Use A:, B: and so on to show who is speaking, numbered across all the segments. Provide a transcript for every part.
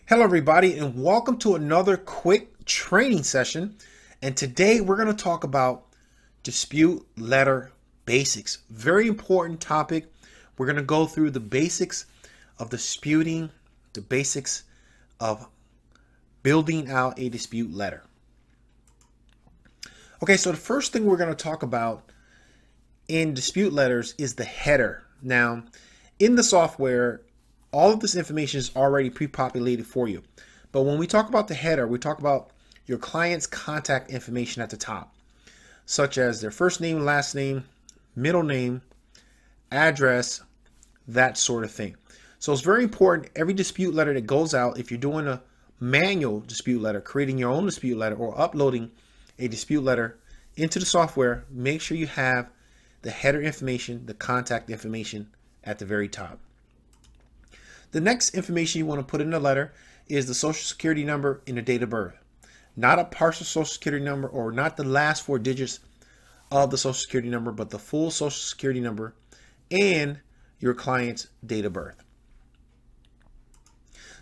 A: Hello everybody, and welcome to another quick training session. And today we're going to talk about dispute letter basics. Very important topic. We're going to go through the basics of disputing, the basics of building out a dispute letter. Okay, so the first thing we're going to talk about in dispute letters is the header. Now, in the software, all of this information is already pre-populated for you. But when we talk about the header, we talk about your client's contact information at the top, such as their first name, last name, middle name, address, that sort of thing. So it's very important, every dispute letter that goes out, if you're doing a manual dispute letter, creating your own dispute letter, or uploading a dispute letter into the software, make sure you have the header information, the contact information at the very top. The next information you want to put in the letter is the social security number and the date of birth. Not a partial social security number or not the last four digits of the social security number, but the full social security number and your client's date of birth.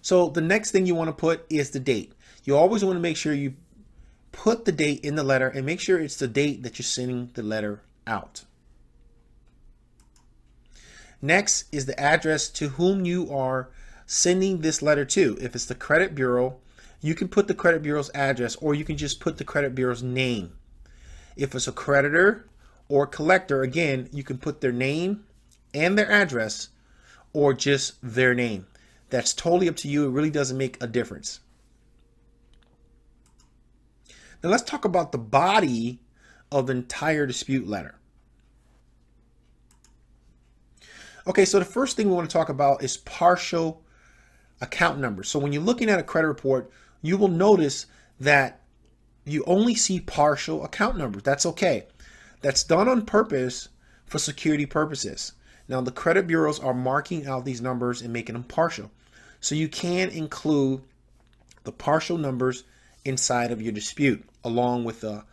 A: So the next thing you want to put is the date. You always want to make sure you put the date in the letter and make sure it's the date that you're sending the letter out. Next is the address to whom you are sending this letter to. If it's the credit bureau, you can put the credit bureau's address, or you can just put the credit bureau's name. If it's a creditor or collector, again, you can put their name and their address, or just their name. That's totally up to you. It really doesn't make a difference. Now let's talk about the body of the entire dispute letter. Okay, so the first thing we want to talk about is partial account numbers. So when you're looking at a credit report, you will notice that you only see partial account numbers. That's okay. That's done on purpose for security purposes. Now, the credit bureaus are marking out these numbers and making them partial. So you can include the partial numbers inside of your dispute, along with the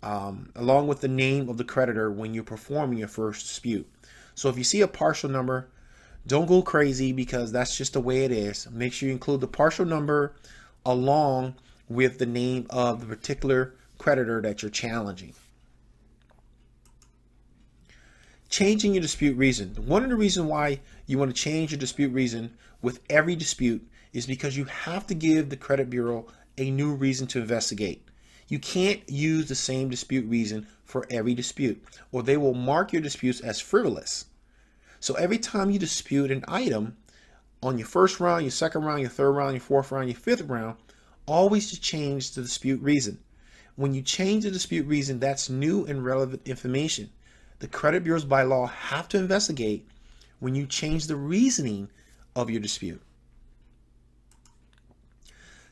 A: name of the creditor when you're performing your first dispute. So if you see a partial number, don't go crazy because that's just the way it is. Make sure you include the partial number along with the name of the particular creditor that you're challenging. Changing your dispute reason. One of the reasons why you want to change your dispute reason with every dispute is because you have to give the credit bureau a new reason to investigate. You can't use the same dispute reason for every dispute, or they will mark your disputes as frivolous. So every time you dispute an item on your first round, your second round, your third round, your fourth round, your fifth round, always change the dispute reason. When you change the dispute reason, that's new and relevant information. The credit bureaus by law have to investigate when you change the reasoning of your dispute.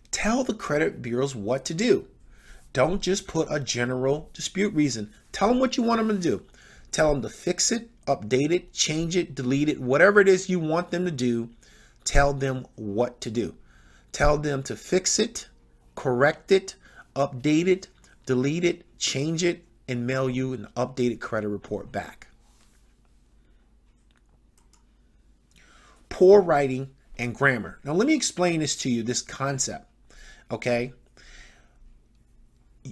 A: Tell the credit bureaus what to do. Don't just put a general dispute reason. Tell them what you want them to do. Tell them to fix it, update it, change it, delete it, whatever it is you want them to do. Tell them what to do. Tell them to fix it, correct it, update it, delete it, change it, and mail you an updated credit report back. Poor writing and grammar. Now let me explain this to you, this concept, okay?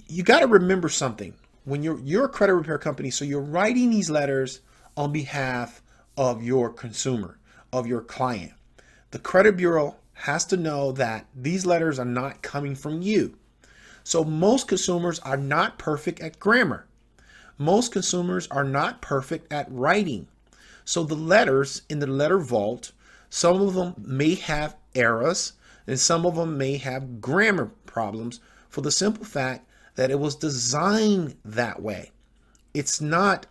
A: You got to remember something. When you're a credit repair company, so you're writing these letters on behalf of your consumer, of your client. The credit bureau has to know that these letters are not coming from you. So most consumers are not perfect at grammar. Most consumers are not perfect at writing. So the letters in the letter vault, some of them may have errors and some of them may have grammar problems for the simple fact that it was designed that way. It's not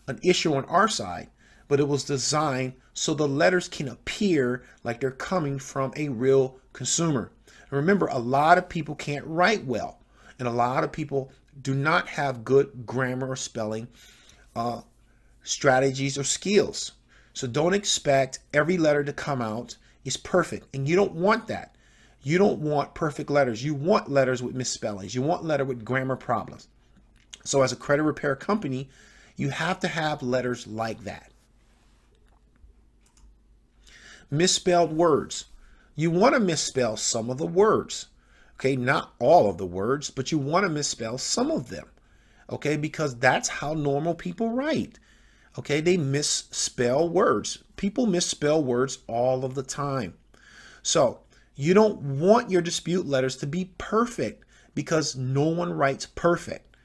A: an issue on our side, but it was designed so the letters can appear like they're coming from a real consumer. And remember, a lot of people can't write well, and a lot of people do not have good grammar or spelling strategies or skills. So don't expect every letter to come out is perfect, and you don't want that. You don't want perfect letters. You want letters with misspellings. You want letter with grammar problems. So as a credit repair company, you have to have letters like that. Misspelled words. You want to misspell some of the words. Okay, not all of the words, but you want to misspell some of them. Okay, because that's how normal people write. Okay, they misspell words. People misspell words all of the time. So you don't want your dispute letters to be perfect because no one writes perfect.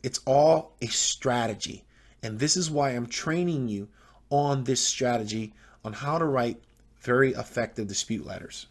A: It's all a strategy. And this is why I'm training you on this strategy on how to write very effective dispute letters.